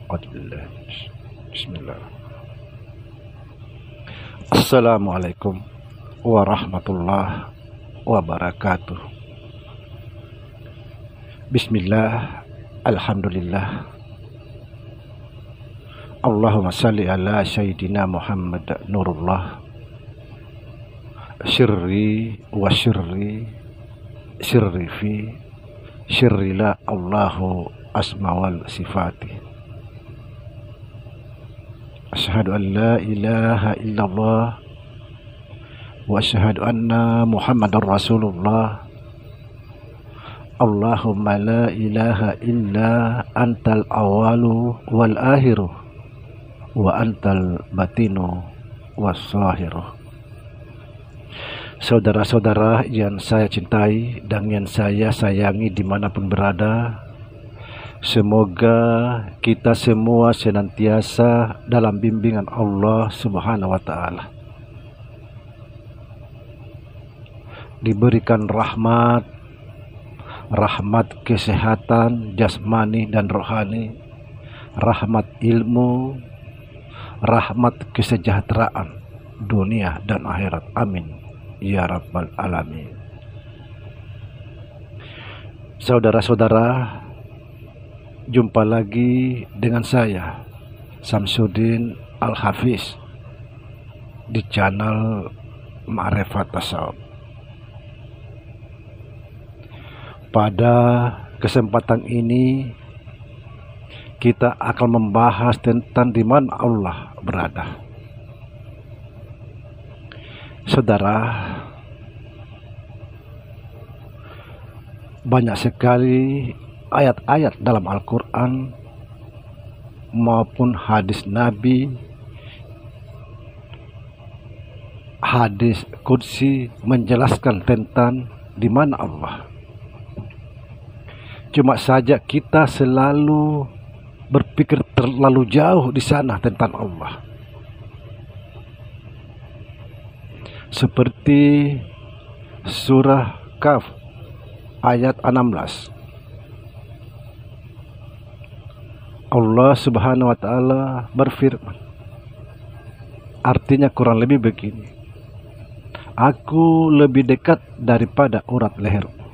Bismillah. Assalamualaikum warahmatullahi wabarakatuh. Bismillah, alhamdulillah. Allahumma salli ala sayyidina Muhammad nurullah. Syirri wa syirri fi syirrila Allahu asmawal sifati. Asyhadu an la ilaha illallah wa asyhadu anna Muhammadar Rasulullah. Allahumma la ilaha illa antal awalu wal akhiru wa antal batinu was zahiru. Saudara-saudara yang saya cintai dan yang saya sayangi dimanapun berada, semoga kita semua senantiasa dalam bimbingan Allah Subhanahu wa Ta'ala, diberikan rahmat kesehatan jasmani dan rohani, rahmat ilmu, rahmat kesejahteraan dunia dan akhirat. Amin ya rabbal alamin. Saudara-saudara, jumpa lagi dengan saya Samsudin Al-Hafiz di channel Ma'rifat Tasawuf. Pada kesempatan ini kita akan membahas tentang di mana Allah berada. Saudara, banyak sekali ayat-ayat dalam Al-Quran maupun hadis Nabi, hadis Qudsi menjelaskan tentang di mana Allah. Cuma saja kita selalu berpikir terlalu jauh di sana tentang Allah. Seperti surah Kaf ayat 16. Allah Subhanahu wa Ta'ala berfirman, artinya kurang lebih begini: aku lebih dekat daripada urat lehermu.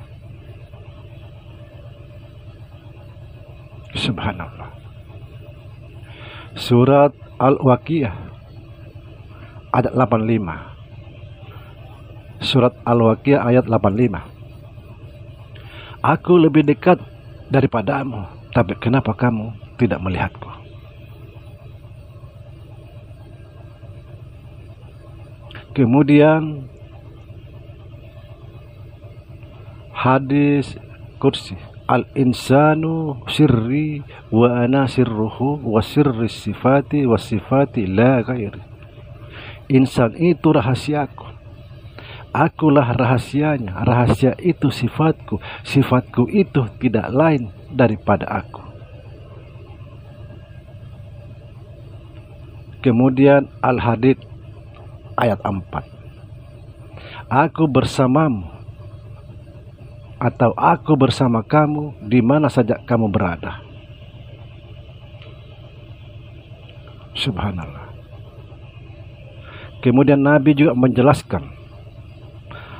Subhanallah. Surat Al-Waqiah ayat 85. Surat Al-Waqiah ayat 85. Aku lebih dekat daripadamu, tapi kenapa kamu tidak melihatku? Kemudian hadis Qudsi, al-insanu sirri wa ana sirruhu wa sirri sifati wa sifati la ghairi. Insan itu rahasiaku, akulah rahasianya, rahasia itu sifatku, sifatku itu tidak lain daripada aku. Kemudian Al-Hadid ayat 4. Aku bersamamu atau aku bersama kamu di mana saja kamu berada. Subhanallah. Kemudian Nabi juga menjelaskan,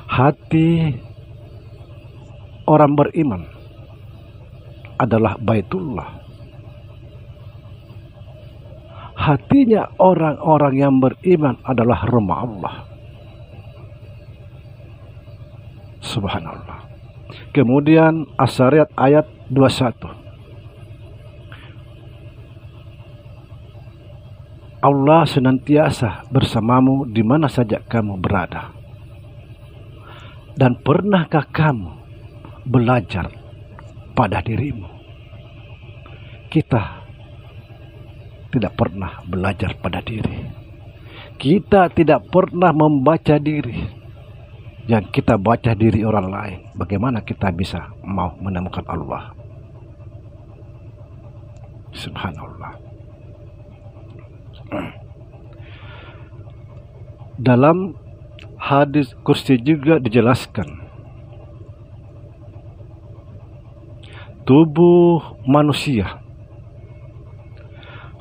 hati orang beriman adalah Baitullah. Hatinya orang-orang yang beriman adalah rumah Allah. Subhanallah. Kemudian As-Sariyat ayat 21. Allah senantiasa bersamamu di mana saja kamu berada. Dan pernahkah kamu belajar pada dirimu? Kita tidak pernah belajar pada diri. Kita tidak pernah membaca diri. Yang kita baca diri orang lain, bagaimana kita bisa mau menemukan Allah? Subhanallah. Dalam hadis Qudsi juga dijelaskan, tubuh manusia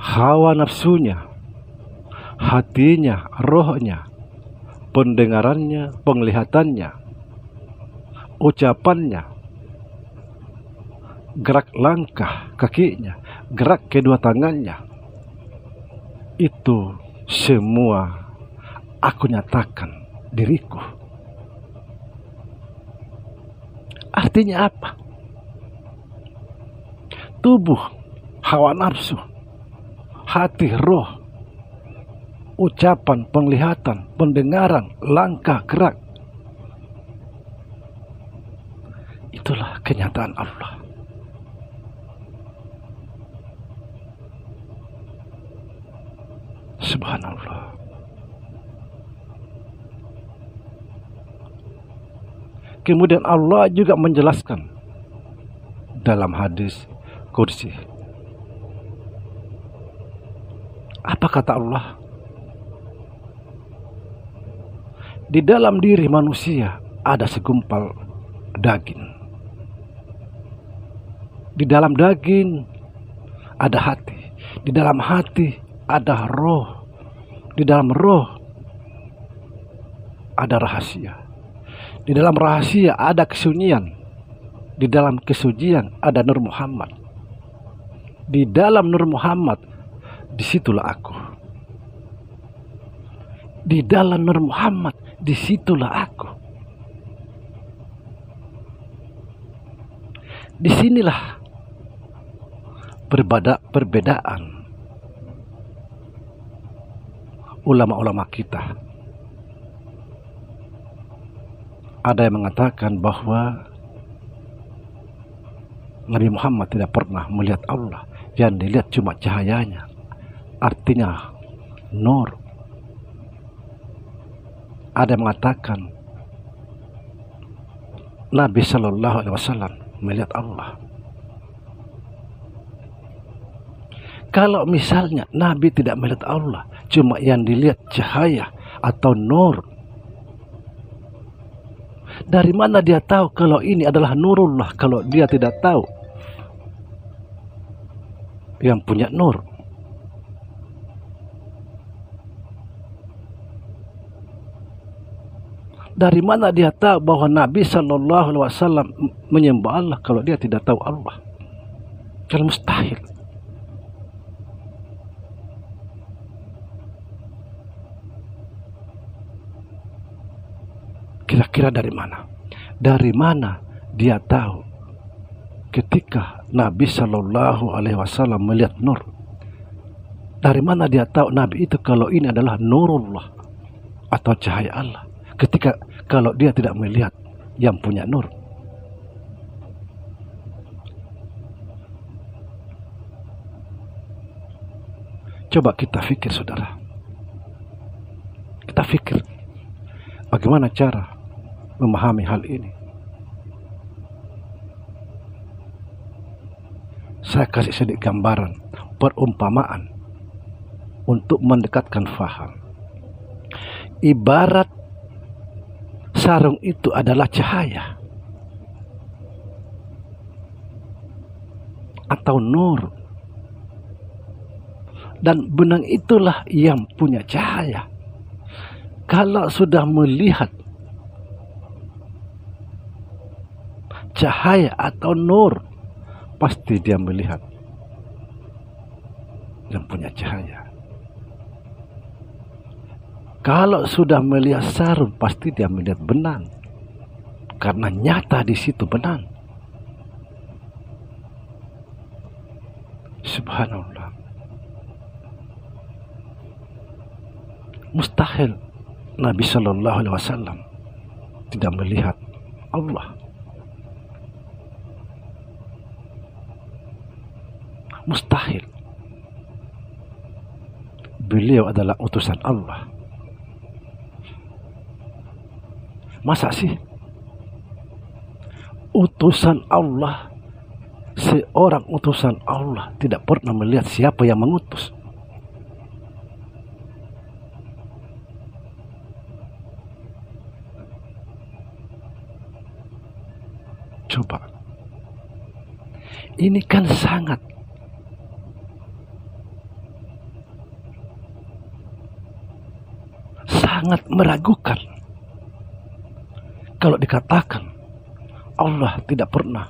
hawa nafsunya, hatinya, rohnya, pendengarannya, penglihatannya, ucapannya, gerak langkah kakinya, gerak kedua tangannya, itu semua aku nyatakan diriku. Artinya apa? Tubuh, hawa nafsu, hati, roh, ucapan, penglihatan, pendengaran, langkah, gerak, itulah kenyataan Allah. Subhanallah. Kemudian Allah juga menjelaskan dalam hadis kursi. Apa kata Allah? Di dalam diri manusia ada segumpal daging. Di dalam daging ada hati. Di dalam hati ada roh. Di dalam roh ada rahasia. Di dalam rahasia ada kesunyian. Di dalam kesucian ada Nur Muhammad. Di dalam Nur Muhammad, disitulah aku. Di dalam Nur Muhammad, disitulah aku. Disinilah perbedaan ulama-ulama kita. Ada yang mengatakan bahwa Nabi Muhammad tidak pernah melihat Allah, yang dilihat cuma cahayanya, artinya nur. Ada yang mengatakan Nabi Shallallahu Alaihi Wasallam melihat Allah. Kalau misalnya Nabi tidak melihat Allah, cuma yang dilihat cahaya atau nur, dari mana dia tahu kalau ini adalah nurullah, kalau dia tidak tahu yang punya nur? Dari mana dia tahu bahwa Nabi Shallallahu Alaihi Wasallam menyembah Allah kalau dia tidak tahu Allah? Kalau mustahil. Kira-kira dari mana? Dari mana dia tahu ketika Nabi Shallallahu Alaihi Wasallam melihat nur? Dari mana dia tahu Nabi itu kalau ini adalah nurullah atau cahaya Allah? Ketika kalau dia tidak melihat yang punya nur. Coba kita fikir, saudara. Kita fikir bagaimana cara memahami hal ini. Saya kasih sedikit gambaran, perumpamaan untuk mendekatkan faham. Ibarat sarung itu adalah cahaya atau nur, dan benang itulah yang punya cahaya. Kalau sudah melihat cahaya atau nur, pasti dia melihat yang punya cahaya. Kalau sudah melihat sarung, pasti dia melihat benang, karena nyata di situ benang. Subhanallah. Mustahil Nabi Shallallahu Alaihi Wasallam tidak melihat Allah. Mustahil. Beliau adalah utusan Allah. Masa sih utusan Allah, seorang utusan Allah tidak pernah melihat siapa yang mengutus? Coba. Ini kan sangat sangat meragukan kalau dikatakan Allah tidak pernah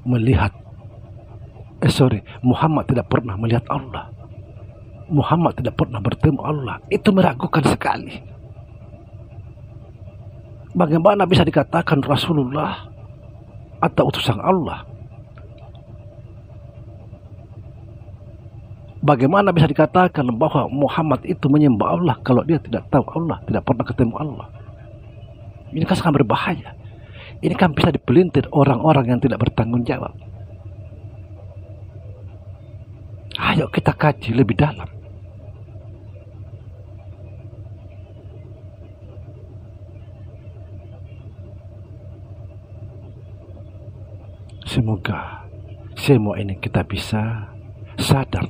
melihat Muhammad tidak pernah melihat Allah, Muhammad tidak pernah bertemu Allah. Itu meragukan sekali. Bagaimana bisa dikatakan Rasulullah atau utusan Allah? Bagaimana bisa dikatakan bahwa Muhammad itu menyembah Allah kalau dia tidak tahu Allah, tidak pernah ketemu Allah? Ini kan sangat berbahaya. Ini kan bisa dipelintir orang-orang yang tidak bertanggung jawab. Ayo kita kaji lebih dalam. Semoga semua ini kita bisa sadar.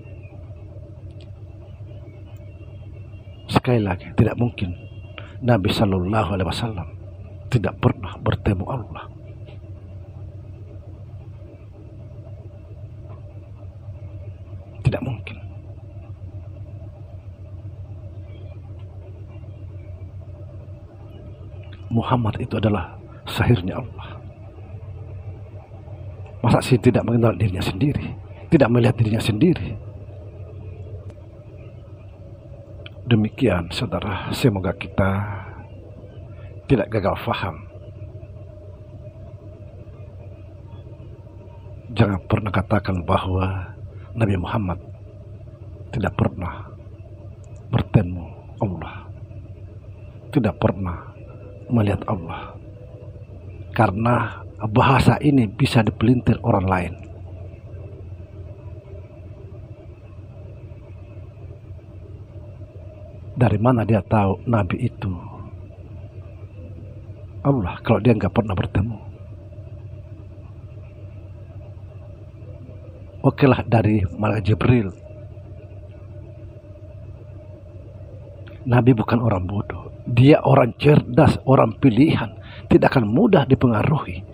Sekali lagi, tidak mungkin Nabi Shallallahu Alaihi Wasallam tidak pernah bertemu Allah. Tidak mungkin. Muhammad itu adalah sahirnya Allah. Masa sih tidak mengenal dirinya sendiri, tidak melihat dirinya sendiri? Demikian saudara, semoga kita tidak gagal faham. Jangan pernah katakan bahwa Nabi Muhammad tidak pernah bertemu Allah, tidak pernah melihat Allah, karena bahasa ini bisa dipelintir orang lain. Dari mana dia tahu Nabi itu Allah kalau dia nggak pernah bertemu? Okelah dari malaikat Jibril. Nabi bukan orang bodoh, dia orang cerdas, orang pilihan, tidak akan mudah dipengaruhi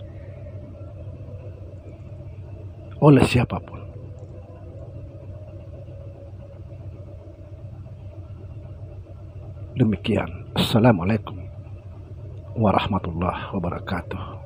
oleh siapapun. Demikian. Assalamualaikum warahmatullahi wabarakatuh.